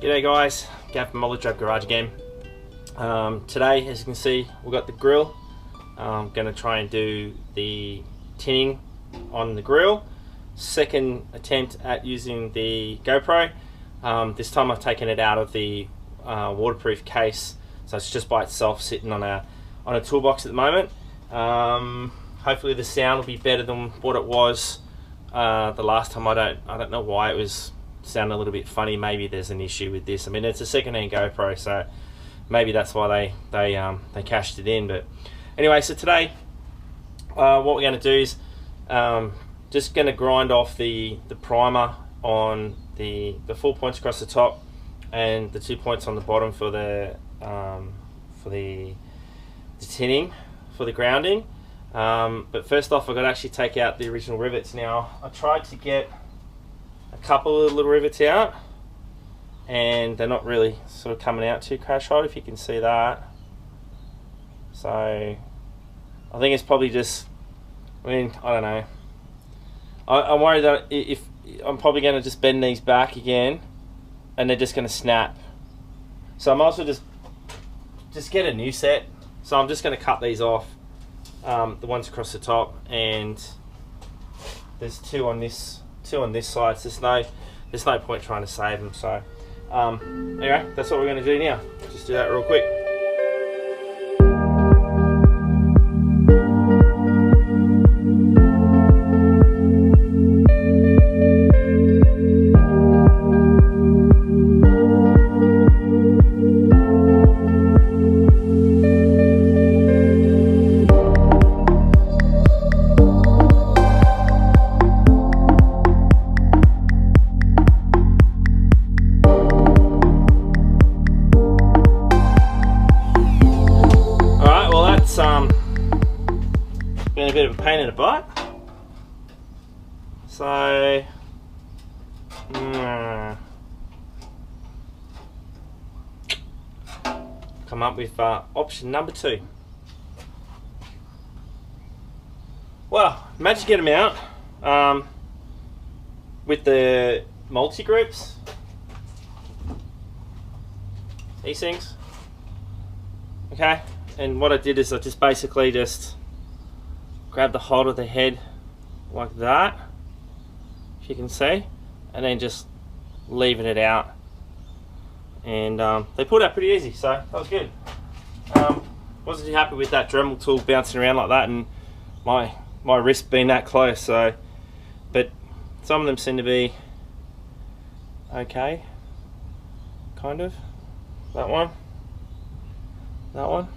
G'day guys, Gav from Drab Garage again. Today, as you can see, we've got the grill. I'm going to try and do the tinning on the grill. Second attempt at using the GoPro. This time I've taken it out of the waterproof case, so it's just by itself sitting on a toolbox at the moment. Hopefully the sound will be better than what it was the last time. I don't know why it was sounding a little bit funny. Maybe there's an issue with this. I mean, it's a second-hand GoPro, so maybe that's why they cashed it in. But anyway, so today what we're going to do is just going to grind off the primer on the 4 points across the top and the 2 points on the bottom for the tinning, for the grounding. But first off, I've got to actually take out the original rivets. Now, I tried to get a couple of little rivets out, and they're not really sort of coming out too crash hot, if you can see that. So I think it's probably just, I mean, I don't know. I'm worried that if I'm probably going to just bend these back again and they're just going to snap. So I might as well just get a new set. So I'm just going to cut these off, the ones across the top, and there's two on this side. So there's no point trying to save them. So anyway, that's what we're going to do now. Just do that real quick. Been a bit of a pain in the butt. So come up with option number 2. Well, managed to get them out with the multi groups. These things. Okay, and what I did is I just basically grab the hold of the head like that, if you can see, and then just leaving it out, and they pulled out pretty easy, so that was good. Wasn't too happy with that Dremel tool bouncing around like that and my wrist being that close, so, but some of them seem to be okay, kind of. That one, so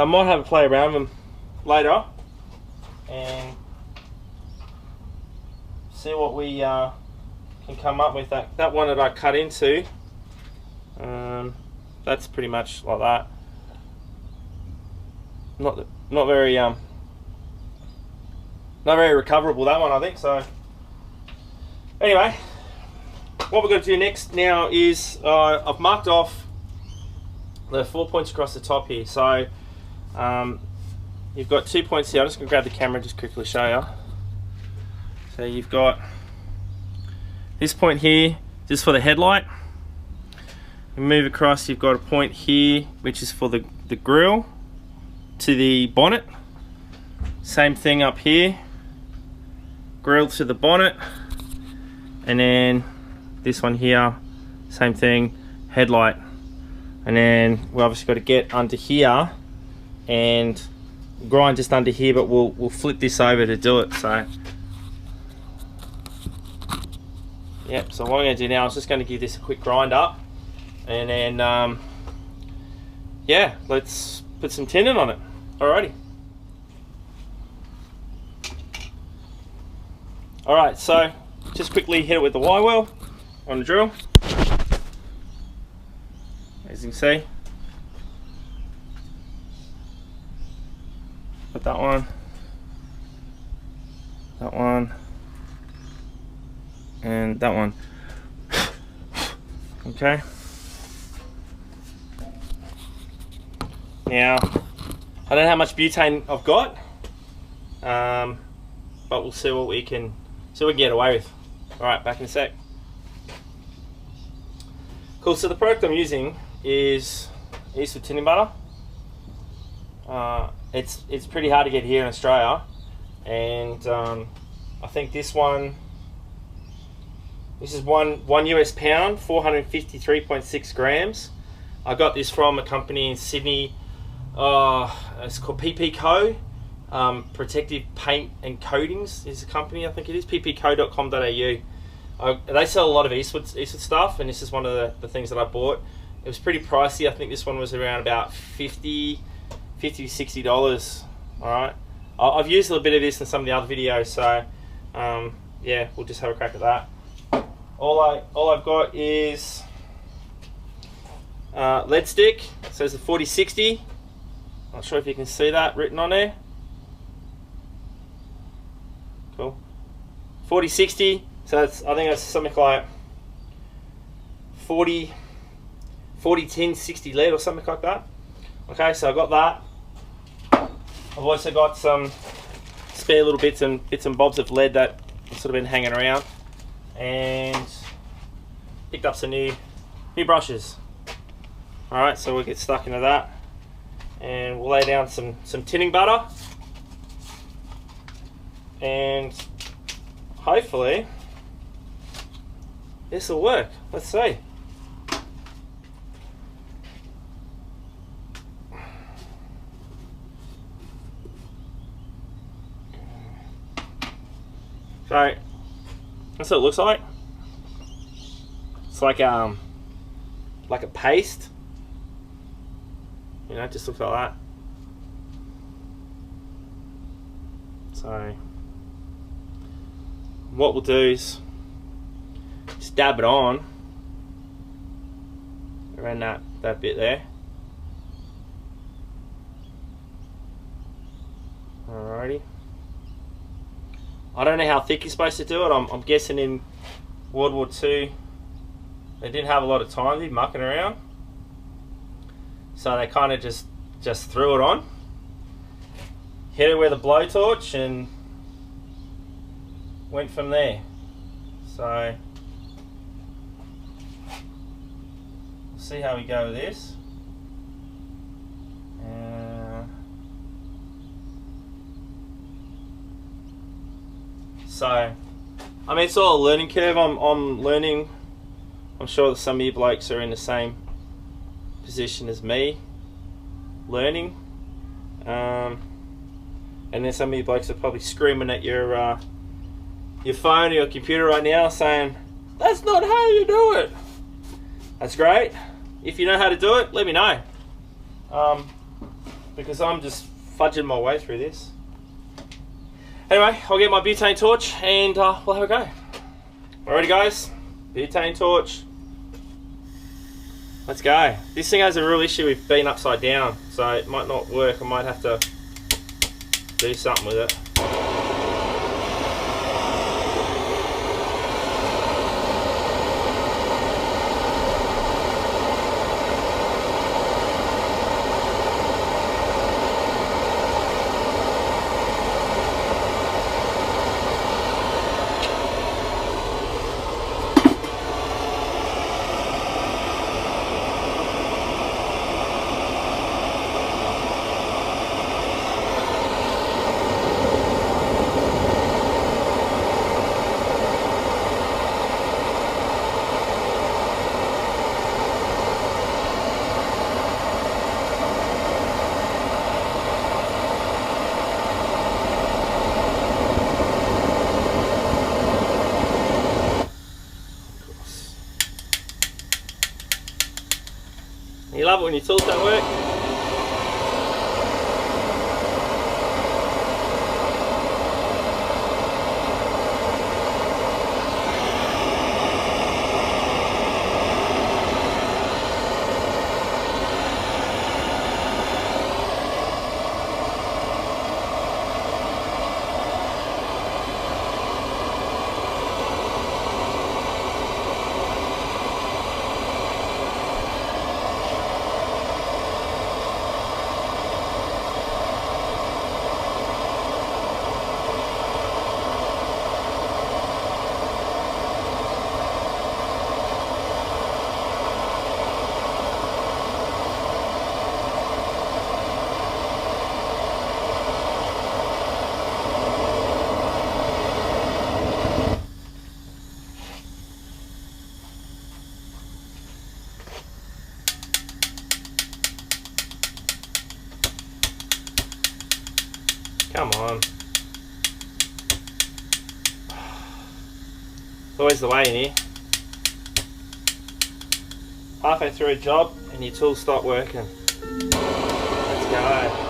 I might have a play around with them later and see what we can come up with. That one that I cut into, that's pretty much like that. Not very recoverable, that one, I think. So anyway, what we're going to do next now is I've marked off the 4 points across the top here. So you've got 2 points here. I'm just going to grab the camera and just quickly show you. So you've got this point here, just for the headlight. You move across, you've got a point here, which is for the grille to the bonnet. Same thing up here, grille to the bonnet. And then this one here, same thing, headlight. And then we obviously got to get under here and grind just under here, but we'll flip this over to do it. So yep, so what I'm going to do now is just going to give this a quick grind up, and then yeah, let's put some tinning on it. Alrighty. Alright, so just quickly hit it with the Y wheel on the drill, as you can see. Put that one, and that one. Okay. Now, I don't know how much butane I've got, but we'll see what we can get away with. All right, back in a sec. Cool, so the product I'm using is Eastwood tinning butter. It's pretty hard to get here in Australia, and I think this is one US pound, 453.6 grams. I got this from a company in Sydney. It's called Pt.1. Protective Paint and Coatings is the company, I think it is, pp.co.com.au. They sell a lot of Eastwood stuff, and this is one of the things that I bought. It was pretty pricey. I think this one was around about $50 to $60. Alright, I've used a little bit of this in some of the other videos, so yeah, we'll just have a crack at that. All I've got is lead stick. It says the 4060. Not sure if you can see that written on there. Cool. 4060. So it's, I think it's something like 40 tin 60 lead or something like that. Okay, so I've got that. I've also got some spare little bits and bobs of lead that have sort of been hanging around, and picked up some new brushes. Alright, so we'll get stuck into that, and we'll lay down some tinning butter, and hopefully this will work. Let's see. So that's what it looks like. It's like a paste. You know, it just looks like that. So what we'll do is just dab it on around that bit there. Alrighty. I don't know how thick you're supposed to do it. I'm guessing in World War II they didn't have a lot of time to be mucking around, so they kind of just threw it on, hit it with a blowtorch, and went from there. So we'll see how we go with this. So, I mean, it's all a learning curve. I'm learning. I'm sure that some of you blokes are in the same position as me, learning. And then some of you blokes are probably screaming at your phone or your computer right now saying, "That's not how you do it." That's great. If you know how to do it, let me know. Because I'm just fudging my way through this. Anyway, I'll get my butane torch and we'll have a go. Alrighty guys, butane torch. Let's go. This thing has a real issue with being upside down, so it might not work. I might have to do something with it. You love it when your tools don't work. It's always the way in here. Halfway through a job and your tools stop working. Let's go.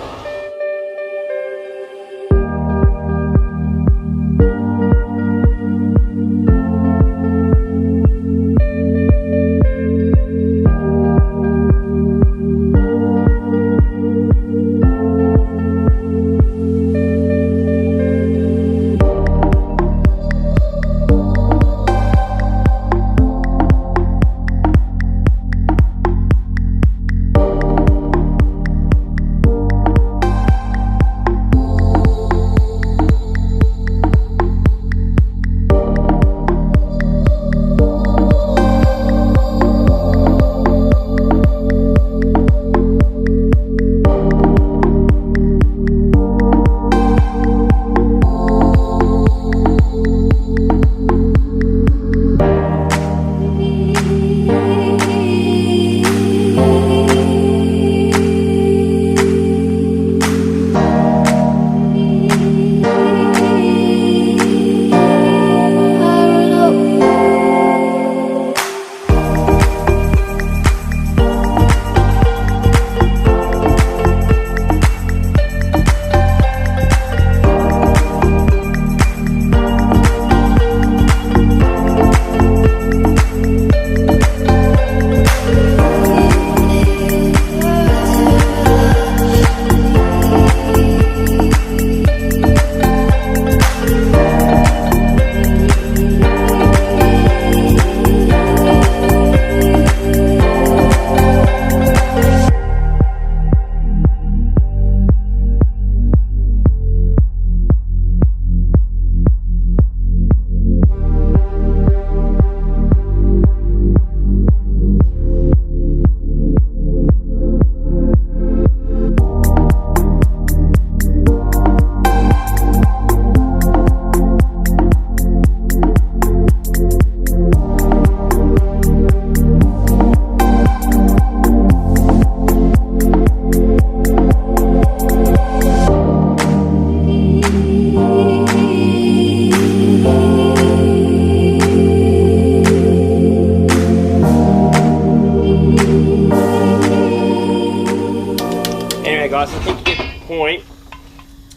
Guys, I think you get the point.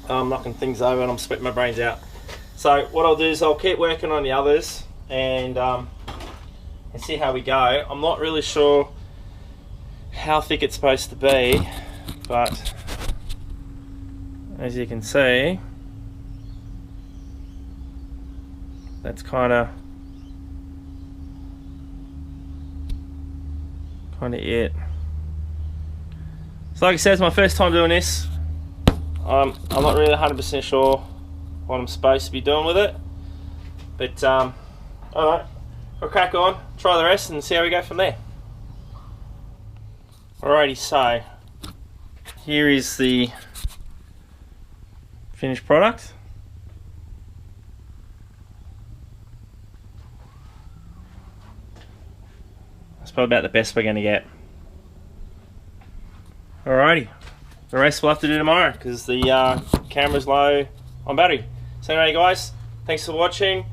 I'm knocking things over and I'm sweating my brains out. So what I'll do is I'll keep working on the others and see how we go. I'm not really sure how thick it's supposed to be, but as you can see, that's kind of it. So like I said, it's my first time doing this. I'm not really 100% sure what I'm supposed to be doing with it, but alright, I'll crack on, try the rest and see how we go from there. Alrighty, so here is the finished product. That's probably about the best we're going to get. Alrighty, the rest we'll have to do tomorrow because the camera's low on battery. So anyway guys, thanks for watching.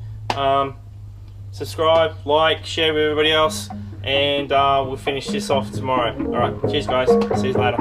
Subscribe, like, share with everybody else, and we'll finish this off tomorrow. Alright, cheers guys, see you later.